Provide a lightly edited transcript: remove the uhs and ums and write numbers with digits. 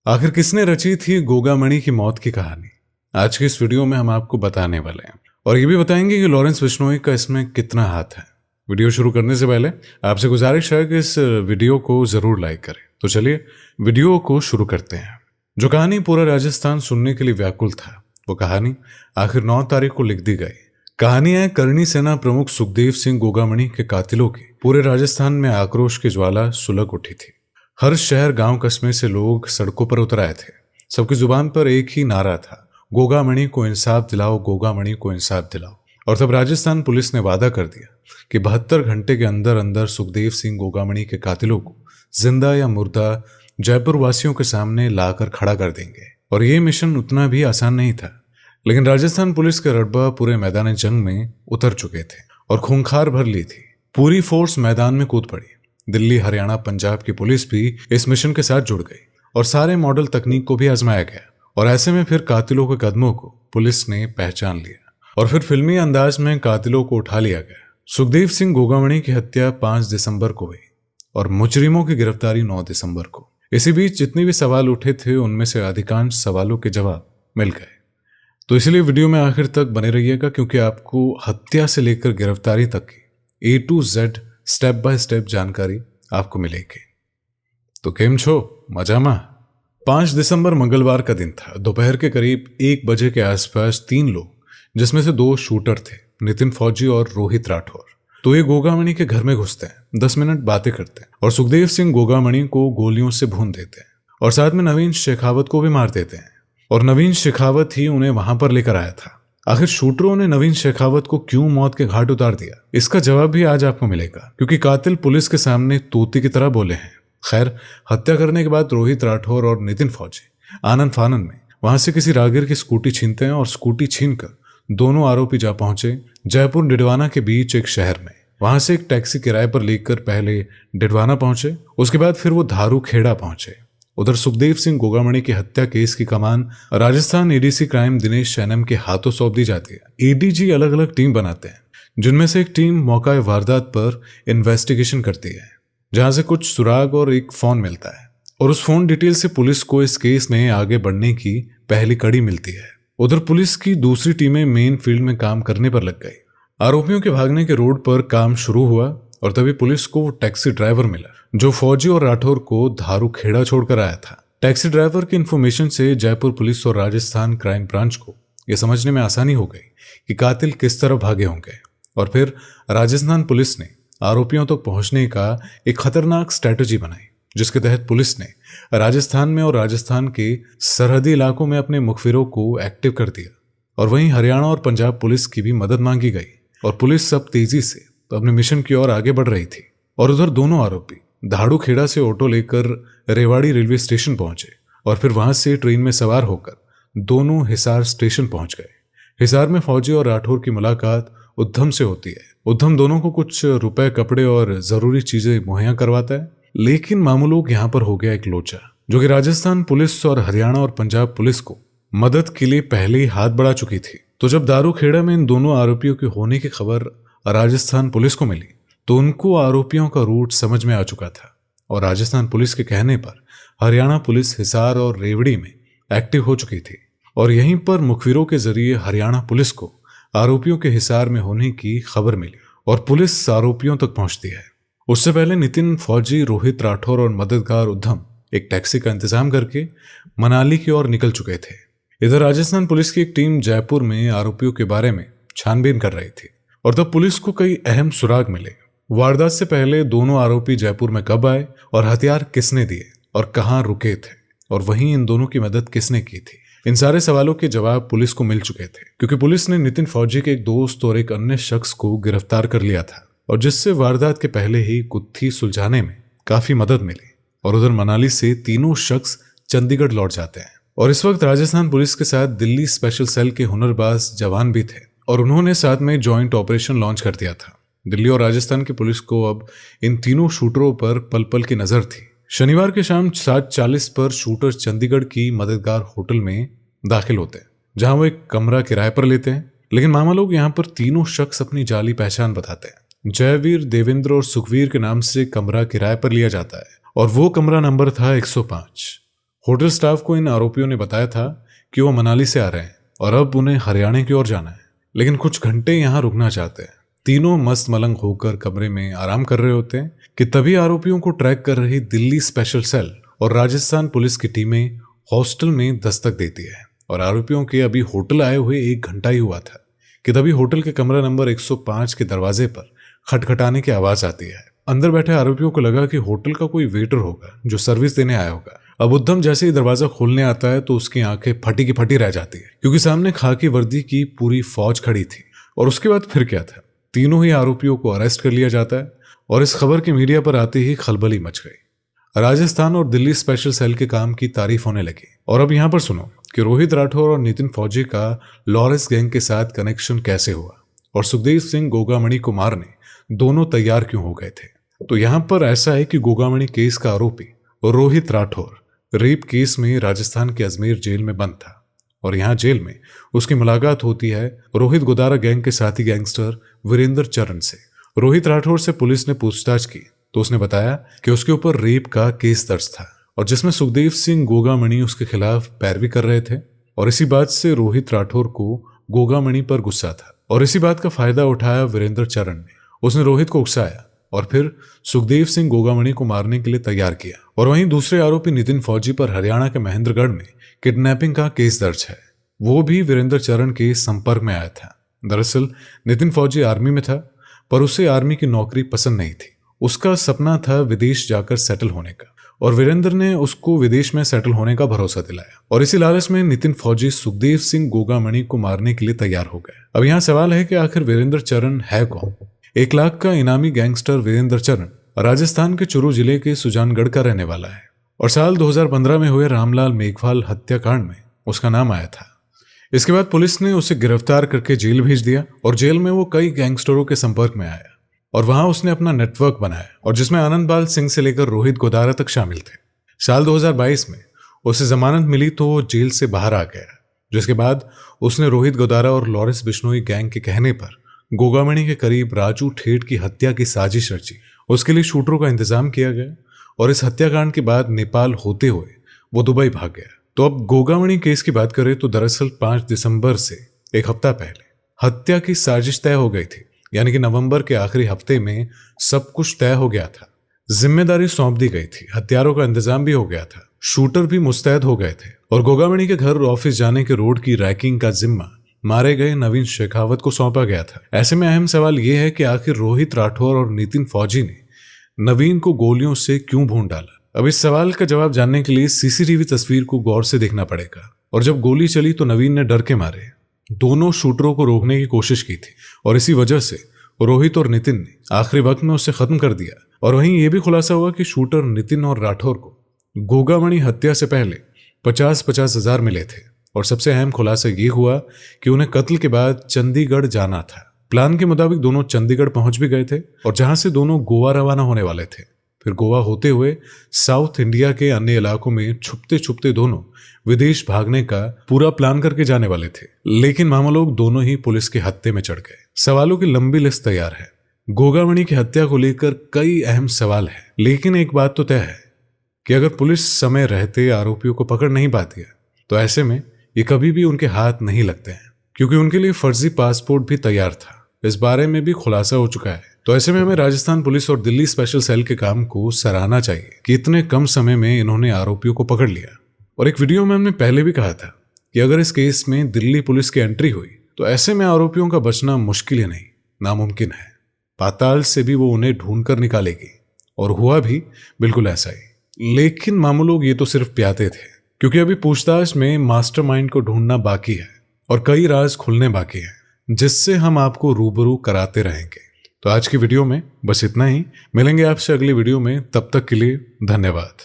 आखिर किसने रची थी गोगामणि की मौत की कहानी? आज के इस वीडियो में हम आपको बताने वाले हैं और ये भी बताएंगे कि लॉरेंस बिश्नोई का इसमें कितना हाथ है। वीडियो शुरू करने से पहले आपसे गुजारिश है कि इस वीडियो को जरूर लाइक करें। तो चलिए वीडियो को शुरू करते हैं। जो कहानी पूरा राजस्थान सुनने के लिए व्याकुल था, वो कहानी आखिर 9 तारीख को लिख दी गई। कहानी है करणी सेना प्रमुख सुखदेव सिंह गोगामणि के कातिलों की। पूरे राजस्थान में आक्रोश की ज्वाला सुलग उठी थी। हर शहर गांव कस्बे से लोग सड़कों पर उतर आए थे। सबकी जुबान पर एक ही नारा था, गोगामणि को इंसाफ दिलाओ, गोगामणि को इंसाफ दिलाओ। और तब राजस्थान पुलिस ने वादा कर दिया कि 72 घंटे के अंदर अंदर सुखदेव सिंह गोगामणि के कातिलों को जिंदा या मुर्दा जयपुर वासियों के सामने लाकर खड़ा कर देंगे। और ये मिशन उतना भी आसान नहीं था, लेकिन राजस्थान पुलिस के रड़बा पूरे मैदान जंग में उतर चुके थे और खूंखार भर ली थी। पूरी फोर्स मैदान में कूद पड़ी। दिल्ली, हरियाणा, पंजाब की पुलिस भी इस मिशन के साथ जुड़ गई और सारे मॉडल तकनीक को भी आजमाया गया। और ऐसे में फिर कातिलों के कदमों को पुलिस ने पहचान लिया और फिर फिल्मी अंदाज में कातिलों को उठा लिया गया। सुखदेव सिंह गोगामणि की हत्या 5 दिसंबर को हुई और मुजरिमों की गिरफ्तारी 9 दिसंबर को। इसी बीच जितने भी सवाल उठे थे, उनमें से अधिकांश सवालों के जवाब मिल गए। तो इसलिए वीडियो में आखिर तक बने रहिएगा, क्योंकि आपको हत्या से लेकर गिरफ्तारी तक की A to Z step by step जानकारी आपको मिलेगी। तो केम छो, मजामा। 5 दिसंबर मंगलवार का दिन था। दोपहर के करीब 1 बजे के आसपास 3 लोग, जिसमें से 2 शूटर थे, नितिन फौजी और रोहित राठौर, तो ये गोगामणि के घर में घुसते हैं। 10 मिनट बातें करते हैं और सुखदेव सिंह गोगामणि को गोलियों से भून देते हैं और साथ में नवीन शेखावत को भी मार देते हैं। और नवीन शेखावत ही उन्हें वहां पर लेकर आया था। आखिर शूटरों ने नवीन शेखावत को क्यों मौत के घाट उतार दिया, इसका जवाब भी आज आपको मिलेगा, क्योंकि कातिल पुलिस के सामने तोते की तरह बोले हैं। खैर, हत्या करने के बाद रोहित राठौर और नितिन फौजी आनंद फानन में वहां से किसी राहगीर की स्कूटी छीनते हैं और स्कूटी छीनकर दोनों आरोपी जा पहुंचे जयपुर डिडवाना के बीच एक शहर में। वहां से एक टैक्सी किराए पर लेकर पहले डिडवाना पहुंचे, उसके बाद फिर वो धारू खेड़ा पहुंचे। उधर सुखदेव सिंह गोगामणि की हत्या केस की कमान राजस्थान ADC क्राइम दिनेश शैनम के हाथों सौंप दी जाती है। ADG अलग अलग टीम बनाते हैं, जिनमें से एक टीम मौका वारदात पर इन्वेस्टिगेशन करती है, जहां से कुछ सुराग और एक फोन मिलता है और उस फोन डिटेल से पुलिस को इस केस में आगे बढ़ने की पहली कड़ी मिलती है। उधर पुलिस की दूसरी टीमें मेन फील्ड में काम करने पर लग गई। आरोपियों के भागने के रोड पर काम शुरू हुआ और तभी पुलिस को वो टैक्सी ड्राइवर मिला जो फौजी और राठौर को धारू खेड़ा छोड़कर आया था। टैक्सी ड्राइवर की इन्फॉर्मेशन से जयपुर पुलिस और राजस्थान क्राइम ब्रांच को यह समझने में आसानी हो गई कि कातिल किस तरह भागे होंगे। और फिर राजस्थान पुलिस ने आरोपियों तक पहुंचने का एक खतरनाक स्ट्रेटजी बनाई, जिसके तहत पुलिस ने राजस्थान में और राजस्थान के सरहदी इलाकों में अपने मुखबिरों को एक्टिव कर दिया। और वहीं हरियाणा और पंजाब पुलिस की भी मदद मांगी गई और पुलिस सब तेजी से अपने मिशन की ओर आगे बढ़ रही थी। और उधर दोनों आरोपी धाड़ू खेड़ा से ऑटो लेकर रेवाड़ी रेलवे स्टेशन पहुंचे और फिर वहां से ट्रेन में सवार होकर दोनों हिसार स्टेशन पहुंच गए। हिसार में फौजी और राठौर की मुलाकात उद्धम से होती है। उद्धम दोनों को कुछ रुपए, कपड़े और जरूरी चीजें मुहैया करवाता है, लेकिन मामूलों यहाँ पर हो गया एक लोचा, जो कि राजस्थान पुलिस और हरियाणा और पंजाब पुलिस को मदद के लिए पहले ही हाथ बढ़ा चुकी थी। तो जब दारू खेड़ा में इन दोनों आरोपियों के होने की खबर राजस्थान पुलिस को मिली, तो उनको आरोपियों का रूट समझ में आ चुका था और राजस्थान पुलिस के कहने पर हरियाणा पुलिस हिसार और रेवड़ी में एक्टिव हो चुकी थी। और यहीं पर मुखबिरों के जरिए हरियाणा पुलिस को आरोपियों के हिसार में होने की खबर मिली और पुलिस आरोपियों तक पहुंचती है। उससे पहले नितिन फौजी, रोहित राठौर और मददगार उद्धम एक टैक्सी का इंतजाम करके मनाली की ओर निकल चुके थे। इधर राजस्थान पुलिस की एक टीम जयपुर में आरोपियों के बारे में छानबीन कर रही थी और तब पुलिस को कई अहम सुराग मिले। वारदात से पहले दोनों आरोपी जयपुर में कब आए और हथियार किसने दिए और कहां रुके थे, और वहीं इन दोनों की मदद किसने की थी, इन सारे सवालों के जवाब पुलिस को मिल चुके थे, क्योंकि पुलिस ने नितिन फौजी के एक दोस्त और एक अन्य शख्स को गिरफ्तार कर लिया था और जिससे वारदात के पहले ही गुत्थी सुलझाने में काफी मदद मिली। और उधर मनाली से तीनों शख्स चंडीगढ़ लौट जाते हैं। और इस वक्त राजस्थान पुलिस के साथ दिल्ली स्पेशल सेल के हुनरबाज जवान भी थे और उन्होंने साथ में जॉइंट ऑपरेशन लॉन्च कर दिया था। दिल्ली और राजस्थान की पुलिस को अब इन तीनों शूटरों पर पल पल की नजर थी। शनिवार की शाम 7:40 पर शूटर चंडीगढ़ की मददगार होटल में दाखिल होते हैं, जहां वो एक कमरा किराए पर लेते हैं। लेकिन मामा लोग यहाँ पर तीनों शख्स अपनी जाली पहचान बताते हैं। जयवीर, देवेंद्र और सुखवीर के नाम से कमरा किराए पर लिया जाता है और वो कमरा नंबर था 105। होटल स्टाफ को इन आरोपियों ने बताया था कि वो मनाली से आ रहे हैं और अब उन्हें हरियाणा की ओर जाना है, लेकिन कुछ घंटे यहाँ रुकना चाहते हैं। तीनों मस्त मलंग होकर कमरे में आराम कर रहे होते हैं कि तभी आरोपियों को ट्रैक कर रही दिल्ली स्पेशल सेल और राजस्थान पुलिस की टीमें हॉस्टल में दस्तक देती है। और आरोपियों के अभी होटल आए हुए 1 घंटा ही हुआ था कि तभी होटल के कमरा नंबर 105 के दरवाजे पर खटखटाने की आवाज आती है। अंदर बैठे आरोपियों को लगा कि होटल का कोई वेटर होगा जो सर्विस देने आया होगा। अब उद्धम जैसे ही दरवाजा खोलने आता है तो उसकी आंखें फटी की फटी रह जाती है, क्योंकि सामने खाकी वर्दी की पूरी फौज खड़ी थी। और उसके बाद फिर क्या था, तीनों ही आरोपियों को अरेस्ट कर लिया जाता है और इस खबर की मीडिया पर आते ही खलबली मच गई। राजस्थान और दिल्ली स्पेशल सेल के काम की तारीफ होने लगी। और अब यहाँ पर सुनो कि रोहित राठौर और नितिन फौजी का लॉरेंस गैंग के साथ कनेक्शन कैसे हुआ और सुखदेव सिंह गोगामणि को मारने दोनों तैयार क्यों हो गए थे। तो यहाँ पर ऐसा है कि गोगामणि केस का आरोपी रोहित राठौर रेप केस में राजस्थान के अजमेर जेल में बंद था और यहाँ जेल में उसकी मुलाकात होती है रोहित गोदारा गैंग के साथी गैंगस्टर वीरेंद्र चरण से। रोहित राठौर से पुलिस ने पूछताछ की तो उसने बताया कि उसके ऊपर रेप का केस दर्ज था और जिसमें सुखदेव सिंह गोगामणि उसके खिलाफ पैरवी कर रहे थे। और इसी बात से रोहित राठौर को गोगामणि पर गुस्सा था और इसी बात का फायदा उठाया वीरेंद्र चरण ने। उसने रोहित को उकसाया और फिर सुखदेव सिंह गोगामणि को मारने के लिए तैयार किया। और वहीं दूसरे आरोपी नितिन फौजी पर हरियाणा के महेंद्रगढ़ में किडनैपिंग का केस दर्ज है। वो भी वीरेंद्र चरण के संपर्क में आया था। दरअसल नितिन फौजी आर्मी में था पर उसे आर्मी की नौकरी पसंद नहीं थी। उसका सपना था विदेश जाकर सेटल होने का और वीरेंद्र ने उसको विदेश में सेटल होने का भरोसा दिलाया। और इसी लालच में नितिन फौजी सुखदेव सिंह गोगामणि को मारने के लिए तैयार हो गए। अब यहाँ सवाल है कि आखिर वीरेंद्र चरण है कौन। 1 लाख का इनामी गैंगस्टर वीरेंद्र चरण राजस्थान के चुरू जिले के सुजानगढ़ का रहने वाला है और साल 2015 में हुए रामलाल मेघवाल हत्याकांड में उसका नाम आया था। इसके बाद पुलिस ने उसे गिरफ्तार करके जेल भेज दिया और जेल में वो कई गैंगस्टरों के संपर्क में आया और वहां उसने अपना नेटवर्क बनाया और जिसमें आनंदपाल सिंह से लेकर रोहित गोदारा तक शामिल थे। साल 2022 में उसे जमानत मिली तो वो जेल से बाहर आ गया, जिसके बाद उसने रोहित गोदारा और लॉरेंस बिश्नोई गैंग के कहने पर गोगामणि के करीब राजू ठेठ की हत्या की साजिश रची। उसके लिए शूटरों का इंतजाम किया गया और इस हत्याकांड के बाद नेपाल होते हुए वो दुबई भाग गया। तो अब गोगामणि केस की बात करें तो दरअसल 5 दिसंबर से 1 हफ्ता पहले हत्या की साजिश तय हो गई थी, यानी कि नवंबर के आखिरी हफ्ते में सब कुछ तय हो गया था। जिम्मेदारी सौंप दी गई थी, हथियारों का इंतजाम भी हो गया था, शूटर भी मुस्तैद हो गए थे और गोगामणि के घर ऑफिस जाने के रोड की रैकिंग का जिम्मा मारे गए नवीन शेखावत को सौंपा गया था। ऐसे में अहम सवाल यह है कि आखिर रोहित राठौर और नितिन फौजी ने नवीन को गोलियों से क्यों भून डाला। अब इस सवाल का जवाब जानने के लिए सीसीटीवी तस्वीर को गौर से देखना पड़ेगा। और जब गोली चली तो नवीन ने डर के मारे दोनों शूटरों को रोकने की कोशिश की थी और इसी वजह से रोहित और नितिन ने आखिरी वक्त में उसे खत्म कर दिया। और वहीं यह भी खुलासा हुआ कि शूटर नितिन और राठौर को गोगामणि हत्या से पहले 50-50 हजार मिले थे और सबसे अहम खुलासा ये हुआ कि उन्हें कत्ल के बाद चंडीगढ़ जाना था। प्लान के मुताबिक दोनों चंडीगढ़ पहुंच भी गए थे और जहां से दोनों गोवा रवाना होने वाले थे। फिर गोवा होते हुए साउथ इंडिया के अन्य इलाकों में छुपते छुपते दोनों विदेश भागने का पूरा प्लान करके जाने वाले थे। लेकिन मामा लोग दोनों ही पुलिस के हत्थे में चढ़ गए। सवालों की लंबी लिस्ट तैयार है। गोगामणि की हत्या को लेकर कई अहम सवाल है, लेकिन एक बात तो तय है कि अगर पुलिस समय रहते आरोपियों को पकड़ नहीं पाती है तो ऐसे में ये कभी भी उनके हाथ नहीं लगते हैं, क्योंकि उनके लिए फर्जी पासपोर्ट भी तैयार था। इस बारे में भी खुलासा हो चुका है। तो ऐसे में हमें राजस्थान पुलिस और दिल्ली स्पेशल सेल के काम को सराहना चाहिए कि इतने कम समय में इन्होंने आरोपियों को पकड़ लिया। और एक वीडियो में हमने पहले भी कहा था कि अगर इस केस में दिल्ली पुलिस की एंट्री हुई तो ऐसे में आरोपियों का बचना मुश्किल ही नहीं, नामुमकिन है। पाताल से भी वो उन्हें ढूंढ कर निकालेगी और हुआ भी बिल्कुल ऐसा ही। लेकिन मामू लोग ये तो सिर्फ प्याते थे, क्योंकि अभी पूछताछ में मास्टरमाइंड को ढूंढना बाकी है और कई राज खुलने बाकी है, जिससे हम आपको रूबरू कराते रहेंगे। तो आज की वीडियो में बस इतना ही। मिलेंगे आपसे अगली वीडियो में, तब तक के लिए धन्यवाद।